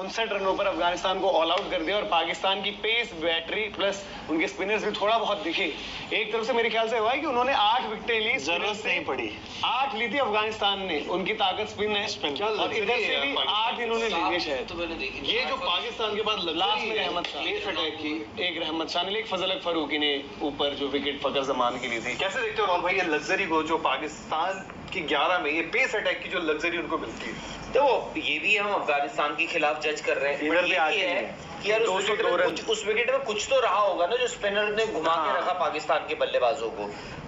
59 रनों पर अफगानिस्तान को ऑल आउट कर दिया और पाकिस्तान की पेस, बैटरी प्लस उनके स्पिनर्स भी थोड़ा बहुत दिखे। एक तरफ से मेरे ख्याल से हुआ है कि उन्होंने 8 विकेटें ली, जरूरत नहीं पड़ी। 8 ली थी अफगानिस्तान ने, उनकी ताकत स्पिन है और इधर से भी 8 इन्होंने ली है शायद। तो मैंने देखी ये जो पाकिस्तान के बाद लास्ट में रहमत पेस अटैक की, एक रहमत शाह ने, एक फजल अक फरूकी ने ऊपर जो विकेट फकर जमान की ली थी। कैसे देखते हो राहुल भाई ये लग्जरी को जो पाकिस्तान की 11 में ये पेस अटैक की जो लग्जरी उनको मिलती है? तो ये भी हम अफगानिस्तान के खिलाफ जज कर रहे हैं। इधर भी ये आगे है है कि यार उस विकेट में कुछ तो रहा होगा ना, जो स्पिनर ने घुमा के रखा पाकिस्तान के बल्लेबाजों को।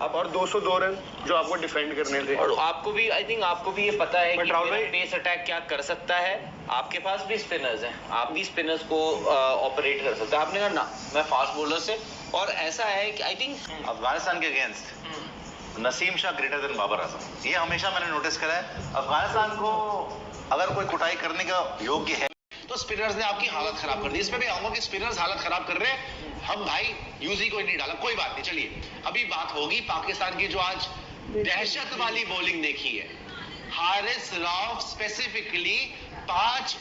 अब और 202 रन जो आपको डिफेंड करने थे। और आपको भी, आई थिंक आपको भी ये पता है बट कि राहुल भाई पेस अटैक क्या कर सकता है। आपके पास भी स्पिनर्स हैं, आप भी स्पिनर्स को ऑपरेट कर सकते हैं। आपने कहा ना मैं फास्ट बॉलर से, और ऐसा है कि आई थिंक अफगानिस्तान के against Naseem Shah greater than Babar Azam, ये हमेशा मैंने नोटिस करा है। अफगानिस्तान को अगर कोई कुटाई करने का योग्य है तो स्पिनर्स ने आपकी हालत खराब कर दी। इसमें भी आऊंगा कि स्पिनर्स हालत खराब कर रहे हैं, हम भाई यूजी को नहीं डाला, कोई बात नहीं। चलिए अभी बात होगी पाकिस्तान की जो आज दहशत वाली बॉलिंग देखी है। हारिस राव स्पेसिफिकली 5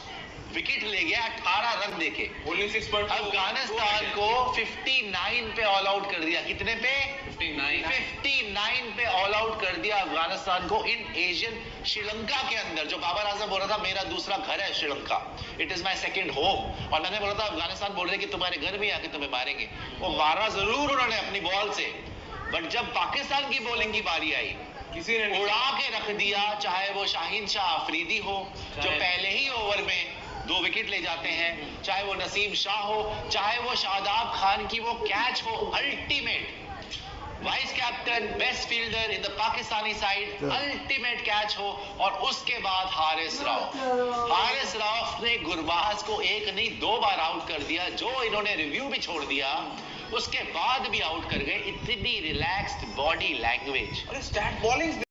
विकेट ले गया 18 रन देके, अफगानिस्तान को 59 पे ऑल आउट कर दिया। कितने पे? 59 पे ऑल आउट कर दिया अफगानिस्तान को इन एशियन, श्रीलंका के अंदर। जो बाबर आजम बोल रहा था मेरा दूसरा घर है Sri Lanka, it is my second home, और मैंने बोला था अफगानिस्तान बोल रहे कि तुम्हारे घर में आके तुम्हें मारेंगे। वो मारा जरूर उन्होंने अपनी बॉल से, बट जब पाकिस्तान की बॉलिंग की बारी आई किसी ने उड़ा के रख दिया। चाहे वो शाहीन शाह अफरीदी हो जो पहले ही ओवर में 2 विकेट ले जाते हैं, चाहे वो नसीम शाह हो, चाहे वो शादाब खान की वो कैच हो, ultimate vice captain best fielder in the Pakistani side, ultimate catch हो, और उसके बाद हारिस राव ने गुरबाज को 1 नहीं 2 बार आउट कर दिया, जो इन्होंने रिव्यू भी छोड़ दिया, उसके बाद भी आउट कर गए। इतनी रिलैक्स्ड बॉडी लैंग्वेज। स्टैट बॉलिंग